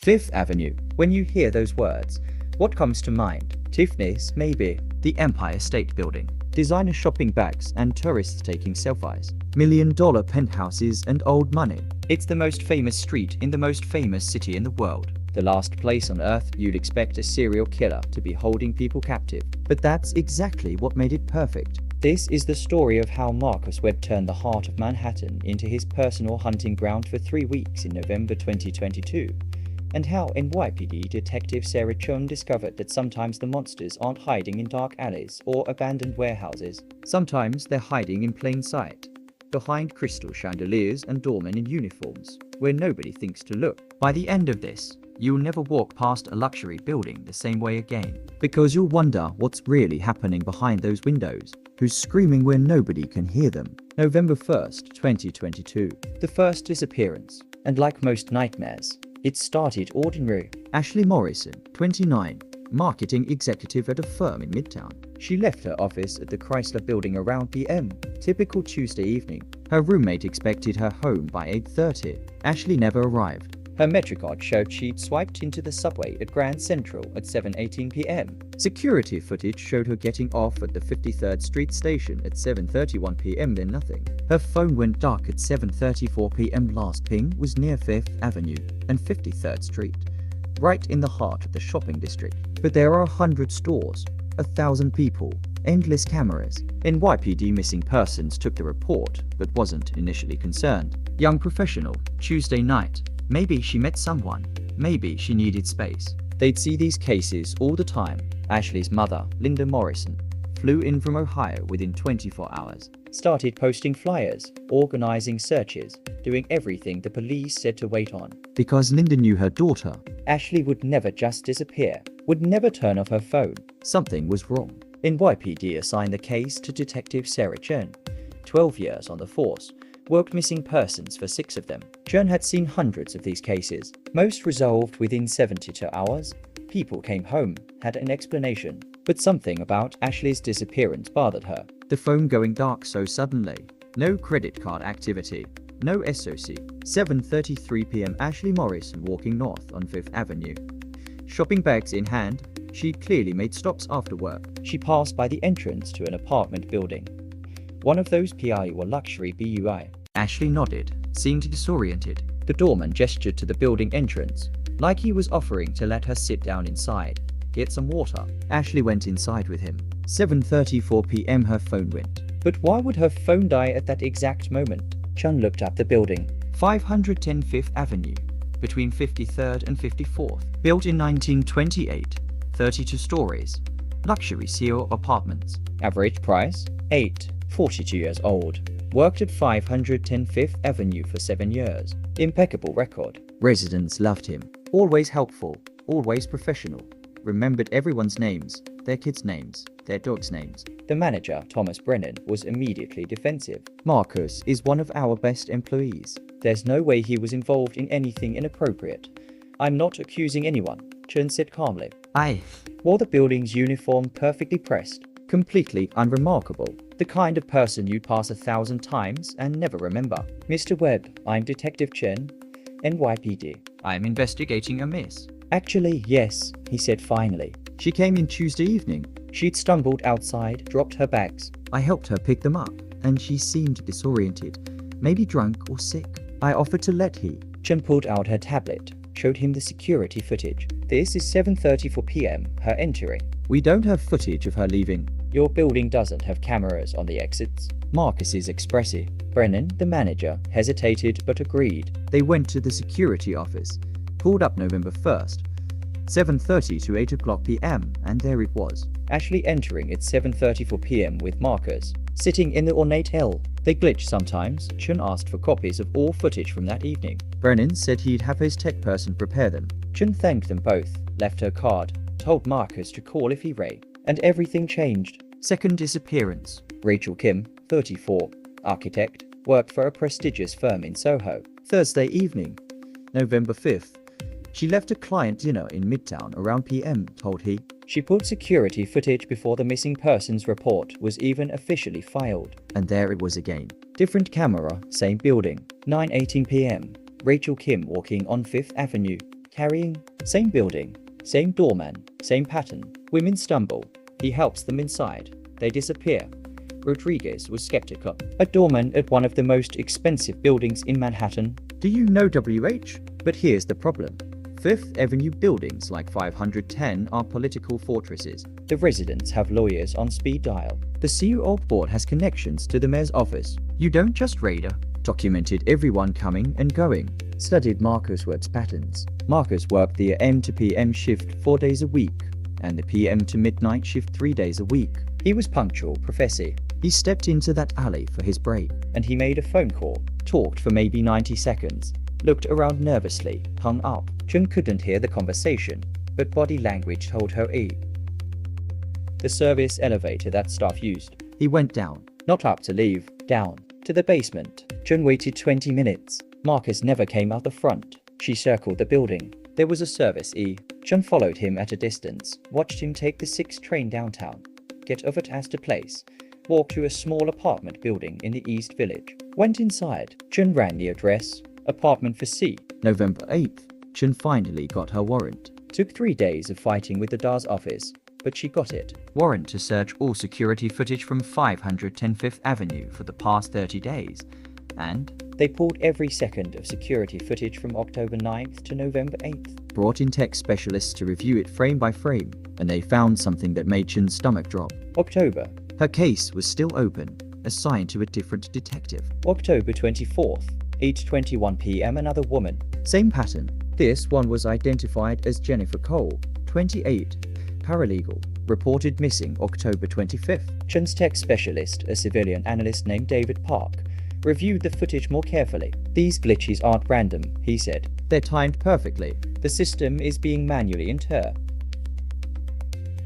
Fifth Avenue. When you hear those words, what comes to mind? Tiffany's, maybe. The Empire State Building. Designer shopping bags and tourists taking selfies. $1 million penthouses and old money. It's the most famous street in the most famous city in the world. The last place on earth you'd expect a serial killer to be holding people captive. But that's exactly what made it perfect. This is the story of how Marcus Webb turned the heart of Manhattan into his personal hunting ground for 3 weeks in November 2022. And how NYPD Detective Sarah Chun discovered that sometimes the monsters aren't hiding in dark alleys or abandoned warehouses. Sometimes they're hiding in plain sight, behind crystal chandeliers and doormen in uniforms, where nobody thinks to look. By the end of this, you'll never walk past a luxury building the same way again, because you'll wonder what's really happening behind those windows, who's screaming where nobody can hear them. November 1st, 2022. The first disappearance. And like most nightmares, it started ordinary. Ashley Morrison, 29, marketing executive at a firm in Midtown. She left her office at the Chrysler Building around p.m. Typical Tuesday evening. Her roommate expected her home by 8:30. Ashley never arrived. Her MetroCard showed she'd swiped into the subway at Grand Central at 7:18 p.m. Security footage showed her getting off at the 53rd Street station at 7:31 p.m. then nothing. Her phone went dark at 7:34 p.m. Last ping was near 5th Avenue and 53rd Street, right in the heart of the shopping district. But there are 100 stores, 1,000 people, endless cameras. NYPD Missing Persons took the report but wasn't initially concerned. Young professional, Tuesday night. Maybe she met someone. Maybe she needed space. They'd see these cases all the time. Ashley's mother, Linda Morrison, flew in from Ohio within 24 hours. Started posting flyers, organizing searches, doing everything the police said to wait on. Because Linda knew her daughter. Ashley would never just disappear, would never turn off her phone. Something was wrong. NYPD assigned the case to Detective Sarah Chun, 12 years on the force. Worked missing persons for 6 of them. Chun had seen hundreds of these cases, most resolved within 72 hours. People came home, had an explanation, but something about Ashley's disappearance bothered her. The phone going dark so suddenly. No credit card activity. No SOC. 7:33 p.m. Ashley Morrison walking north on 5th Avenue. Shopping bags in hand, she'd clearly made stops after work. She passed by the entrance to an apartment building. One of those PI or luxury BUI. Ashley nodded, seemed disoriented. The doorman gestured to the building entrance, like he was offering to let her sit down inside, get some water. Ashley went inside with him. 7:34 p.m. her phone went. But why would her phone die at that exact moment? Chun looked up the building. 510 5th Avenue, between 53rd and 54th. Built in 1928, 32 stories. Luxury seal apartments. Average price? 8. 42 years old. Worked at 510 5th Avenue for 7 years. Impeccable record. Residents loved him. Always helpful. Always professional. Remembered everyone's names, their kids' names, their dogs' names. The manager, Thomas Brennan, was immediately defensive. Marcus is one of our best employees. There's no way he was involved in anything inappropriate. I'm not accusing anyone, Chun said calmly. I wore the building's uniform perfectly pressed. Completely unremarkable. The kind of person you'd pass 1,000 times and never remember. Mr. Webb, I'm Detective Chun, NYPD. I'm investigating a miss. Actually, yes, he said finally. She came in Tuesday evening. She'd stumbled outside, dropped her bags. I helped her pick them up, and she seemed disoriented, maybe drunk or sick. I offered to let he. Chun pulled out her tablet, showed him the security footage. This is 7:34 p.m., her entering. We don't have footage of her leaving. Your building doesn't have cameras on the exits. Marcus is expressive. Brennan, the manager, hesitated but agreed. They went to the security office, pulled up November 1st, 7:30 to 8 o'clock p.m., and there it was. Ashley entering at 7:34 p.m. with Marcus, sitting in the ornate L. They glitch sometimes. Chun asked for copies of all footage from that evening. Brennan said he'd have his tech person prepare them. Chun thanked them both, left her card, told Marcus to call if he rang. And everything changed. Second disappearance. Rachel Kim, 34, architect, worked for a prestigious firm in Soho. Thursday evening, November 5th. She left a client dinner in Midtown around p.m., told he. She pulled security footage before the missing persons report was even officially filed. And there it was again. Different camera, same building. 9:18 p.m. Rachel Kim walking on 5th Avenue. carrying. Same building, same doorman, same pattern. Women stumble. He helps them inside. They disappear. Rodriguez was skeptical. A doorman at one of the most expensive buildings in Manhattan. Do you know WH? But here's the problem. Fifth Avenue buildings like 510 are political fortresses. The residents have lawyers on speed dial. The CEO board has connections to the mayor's office. You don't just raid her. Documented everyone coming and going. Studied Marcus works patterns. Marcus worked the AM to PM shift 4 days a week and the PM to midnight shift 3 days a week. He was punctual, Professor. He stepped into that alley for his break and he made a phone call, talked for maybe 90 seconds, looked around nervously, hung up. Chun couldn't hear the conversation, but body language told her the service elevator that staff used. He went down, not up to leave, down, to the basement. Chun waited 20 minutes. Marcus never came out the front. She circled the building. There was a service Chun followed him at a distance, watched him take the 6 train downtown, get off at Astor Place, walk to a small apartment building in the East Village. Went inside. Chun ran the address, apartment for C. November 8th. Chun finally got her warrant. Took 3 days of fighting with the DA's office, but she got it. Warrant to search all security footage from 510 Fifth Avenue for the past 30 days. And they pulled every second of security footage from October 9th to November 8th. Brought in tech specialists to review it frame by frame, and they found something that made Chun's stomach drop. October. Her case was still open, assigned to a different detective. October 24th, 8:21 p.m. Another woman. Same pattern. This one was identified as Jennifer Cole, 28, paralegal. Reported missing October 25th. Chun's tech specialist, a civilian analyst named David Park, reviewed the footage more carefully. These glitches aren't random, he said. They're timed perfectly. The system is being manually interred.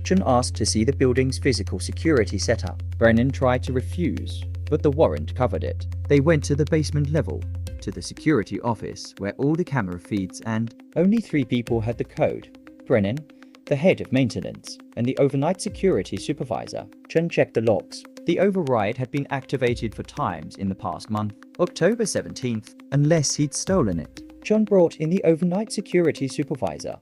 Chun asked to see the building's physical security setup. Brennan tried to refuse, but the warrant covered it. They went to the basement level, to the security office where all the camera feeds and only 3 people had the code. Brennan, the head of maintenance, and the overnight security supervisor. Chun checked the logs. The override had been activated for times in the past month. October 17th, unless he'd stolen it. Chun brought in the overnight security supervisor,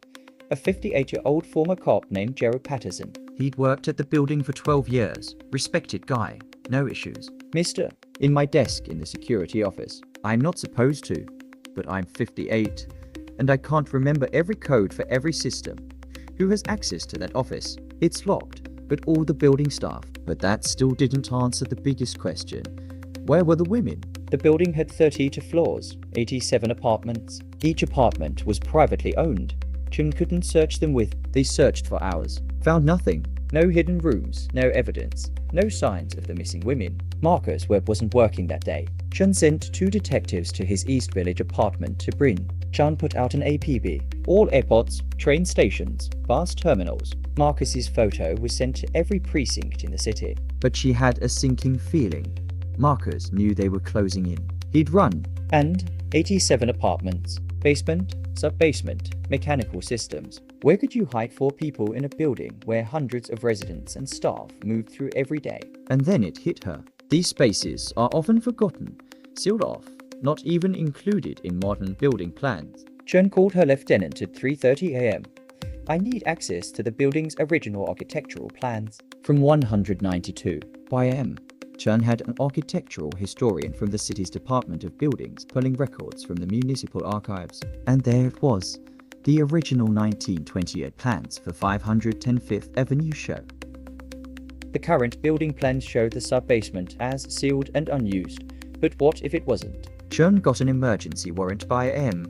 a 58-year-old former cop named Gerald Patterson. He'd worked at the building for 12 years. Respected guy. No issues. Mister, in my desk in the security office. I'm not supposed to, but I'm 58, and I can't remember every code for every system. Who has access to that office? It's locked, but all the building staff. But that still didn't answer the biggest question. Where were the women? The building had 32 floors, 87 apartments. Each apartment was privately owned. Chun couldn't search them They searched for hours. Found nothing. No hidden rooms, no evidence, no signs of the missing women. Marcus Webb wasn't working that day. Chun sent 2 detectives to his East Village apartment to Bryn. Chun put out an APB. All airports, train stations, bus terminals. Marcus's photo was sent to every precinct in the city. But she had a sinking feeling. Marcus knew they were closing in. He'd run. And 87 apartments. Basement, sub-basement, mechanical systems. Where could you hide 4 people in a building where hundreds of residents and staff moved through every day? And then it hit her. These spaces are often forgotten, sealed off, not even included in modern building plans. Chun called her lieutenant at 3:30 a.m. I need access to the building's original architectural plans. From 192 by a.m. Chun had an architectural historian from the city's Department of Buildings pulling records from the municipal archives. And there it was, the original 1928 plans for 510 Fifth Avenue show. The current building plans showed the sub-basement as sealed and unused, but what if it wasn't? Chun got an emergency warrant by a.m.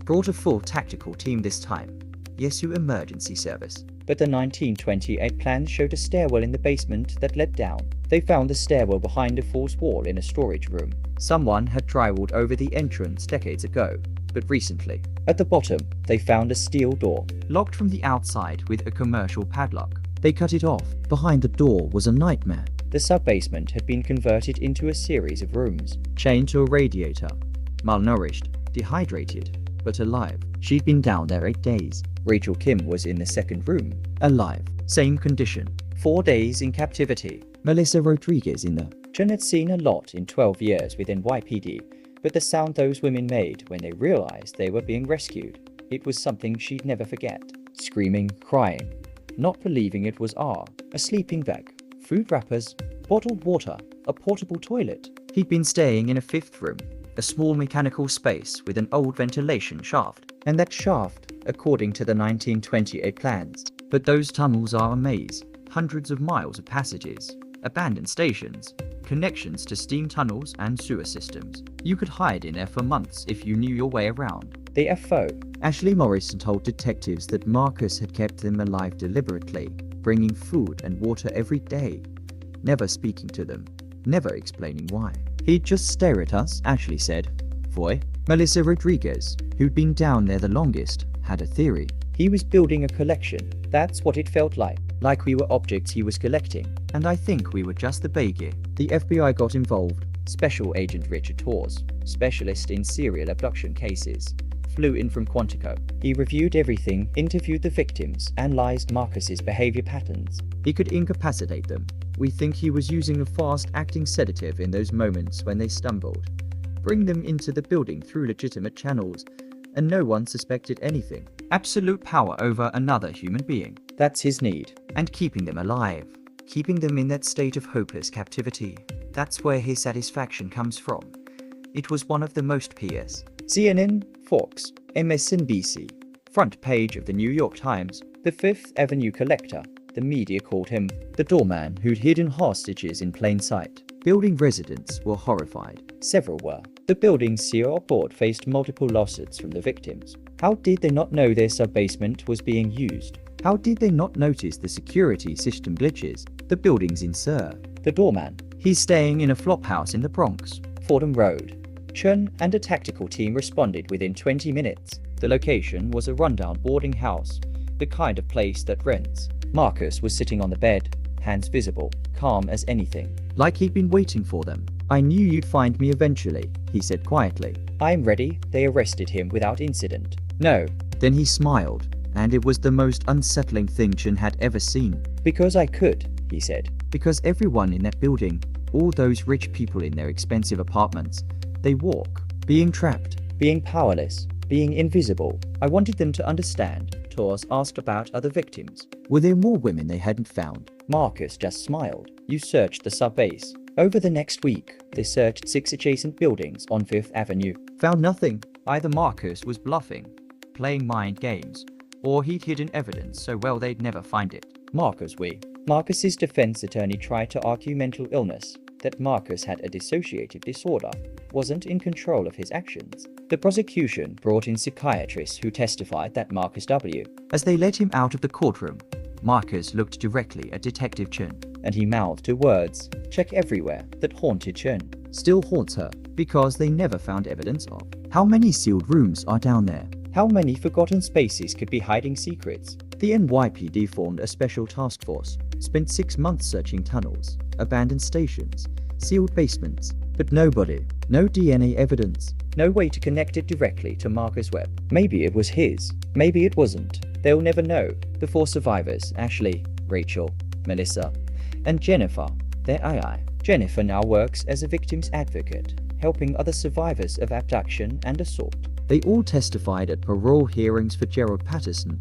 Brought a full tactical team this time. Yesu Emergency Service. But the 1928 plans showed a stairwell in the basement that led down. They found the stairwell behind a false wall in a storage room. Someone had drywalled over the entrance decades ago, but recently. At the bottom, they found a steel door, locked from the outside with a commercial padlock. They cut it off. Behind the door was a nightmare. The sub-basement had been converted into a series of rooms, chained to a radiator. Malnourished, dehydrated, but alive. She'd been down there 8 days. Rachel Kim was in the second room, alive. Same condition. 4 days in captivity. Melissa Rodriguez in the... Chun had seen a lot in 12 years with NYPD, but the sound those women made when they realized they were being rescued. It was something she'd never forget. Screaming, crying, not believing it was a sleeping bag, food wrappers, bottled water, a portable toilet. He'd been staying in a fifth room, a small mechanical space with an old ventilation shaft. And that shaft, according to the 1928 plans. But those tunnels are a maze, hundreds of miles of passages, abandoned stations, connections to steam tunnels and sewer systems. You could hide in there for months if you knew your way around. The FO. Ashley Morrison told detectives that Marcus had kept them alive deliberately, bringing food and water every day, never speaking to them, never explaining why. He'd just stare at us, Ashley said. Voy. Melissa Rodriguez, who'd been down there the longest, had a theory. He was building a collection. That's what it felt like we were objects he was collecting. And I think we were just the baggage. The FBI got involved. Special Agent Richard Torres, specialist in serial abduction cases, flew in from Quantico. He reviewed everything, interviewed the victims, analyzed Marcus's behavior patterns. He could incapacitate them. We think he was using a fast-acting sedative in those moments when they stumbled. Bring them into the building through legitimate channels, and no one suspected anything. Absolute power over another human being. That's his need. And keeping them alive. Keeping them in that state of hopeless captivity. That's where his satisfaction comes from. It was one of the most PS. CNN, Fox, MSNBC. Front page of the New York Times. The Fifth Avenue collector. The media called him the doorman who'd hidden hostages in plain sight. Building residents were horrified. Several were. The building's CEO board faced multiple lawsuits from the victims. How did they not know their sub-basement was being used? How did they not notice the security system glitches? The building's in Sir. The doorman. He's staying in a flop house in the Bronx. Fordham Road. Chun and a tactical team responded within 20 minutes. The location was a rundown boarding house, the kind of place that rents. Marcus was sitting on the bed, hands visible, calm as anything. Like he'd been waiting for them. I knew you'd find me eventually, he said quietly. I'm ready. They arrested him without incident. No. Then he smiled, and it was the most unsettling thing Chun had ever seen. Because I could, he said. Because everyone in that building, all those rich people in their expensive apartments, they walk, being trapped, being powerless, being invisible. I wanted them to understand. Torres asked about other victims. Were there more women they hadn't found? Marcus just smiled. You searched the sub-base. Over the next week, they searched 6 adjacent buildings on Fifth Avenue. Found nothing. Either Marcus was bluffing, playing mind games, or he'd hidden evidence so well they'd never find it. Marcus's defense attorney tried to argue mental illness, that Marcus had a dissociative disorder, wasn't in control of his actions. The prosecution brought in psychiatrists who testified that Marcus W. As they led him out of the courtroom, Marcus looked directly at Detective Chun, and he mouthed her words, check everywhere, that haunted Chun. Still haunts her, because they never found evidence of. How many sealed rooms are down there? How many forgotten spaces could be hiding secrets? The NYPD formed a special task force, spent 6 months searching tunnels, abandoned stations, sealed basements, but nobody, no DNA evidence, no way to connect it directly to Marcus Webb. Maybe it was his, maybe it wasn't. They'll never know. The 4 survivors, Ashley, Rachel, Melissa, and Jennifer, their AI. Jennifer now works as a victim's advocate, helping other survivors of abduction and assault. They all testified at parole hearings for Gerald Patterson,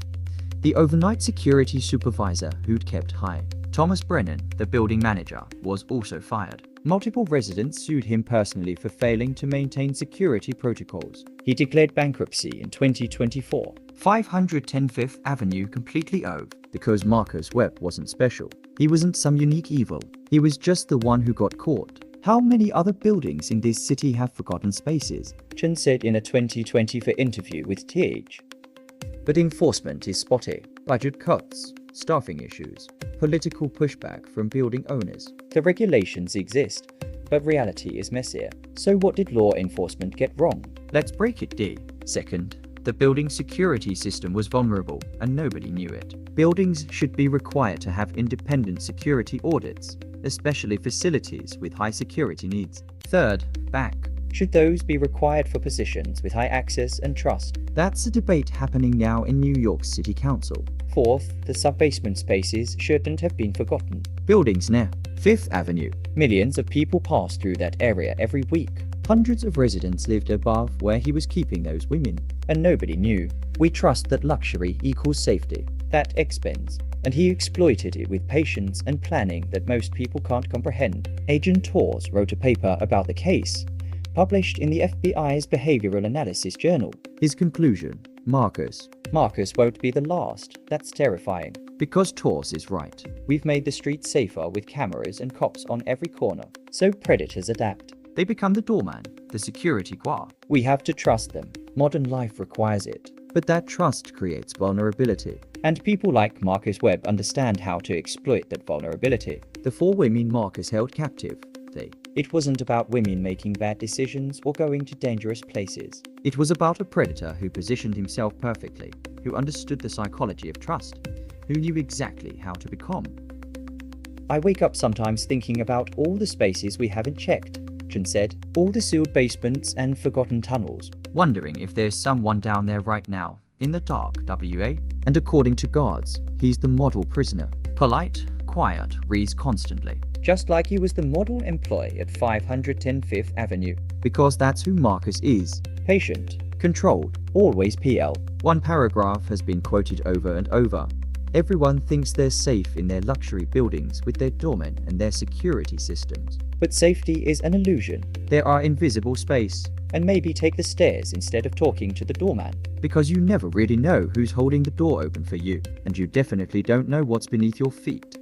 the overnight security supervisor who'd kept high. Thomas Brennan, the building manager, was also fired. Multiple residents sued him personally for failing to maintain security protocols. He declared bankruptcy in 2024. 510 Fifth Avenue completely owed because Marcus Webb wasn't special. He wasn't some unique evil. He was just the one who got caught. How many other buildings in this city have forgotten spaces? Chun said in a 2024 interview with TH. But enforcement is spotty. Budget cuts, staffing issues, political pushback from building owners. The regulations exist, but reality is messier. So what did law enforcement get wrong? Let's break it D. Second, the building security system was vulnerable and nobody knew it. Buildings should be required to have independent security audits, especially facilities with high security needs. Third, back. Should those be required for positions with high access and trust? That's a debate happening now in New York City Council. Fourth, the sub-basement spaces shouldn't have been forgotten. Buildings near Fifth Avenue. Millions of people pass through that area every week. Hundreds of residents lived above where he was keeping those women, and nobody knew. We trust that luxury equals safety, that expense, and he exploited it with patience and planning that most people can't comprehend. Agent Torres wrote a paper about the case, published in the FBI's Behavioral Analysis Journal. His conclusion: Marcus won't be the last. That's terrifying. Because Torres is right. We've made the streets safer with cameras and cops on every corner, so predators adapt. They become the doorman, the security guard. We have to trust them. Modern life requires it. But that trust creates vulnerability. And people like Marcus Webb understand how to exploit that vulnerability. The 4 women Marcus held captive, it wasn't about women making bad decisions or going to dangerous places. It was about a predator who positioned himself perfectly, who understood the psychology of trust, who knew exactly how to become. I wake up sometimes thinking about all the spaces we haven't checked, Chen said, all the sealed basements and forgotten tunnels, wondering if there's someone down there right now, in the dark, WA. And according to guards, he's the model prisoner. Polite, quiet, reads constantly. Just like he was the model employee at 510 Fifth Avenue. Because that's who Marcus is. Patient, controlled, always PL. One paragraph has been quoted over and over. Everyone thinks they're safe in their luxury buildings with their doormen and their security systems. But safety is an illusion. There are invisible space. And maybe take the stairs instead of talking to the doorman. Because you never really know who's holding the door open for you. And you definitely don't know what's beneath your feet.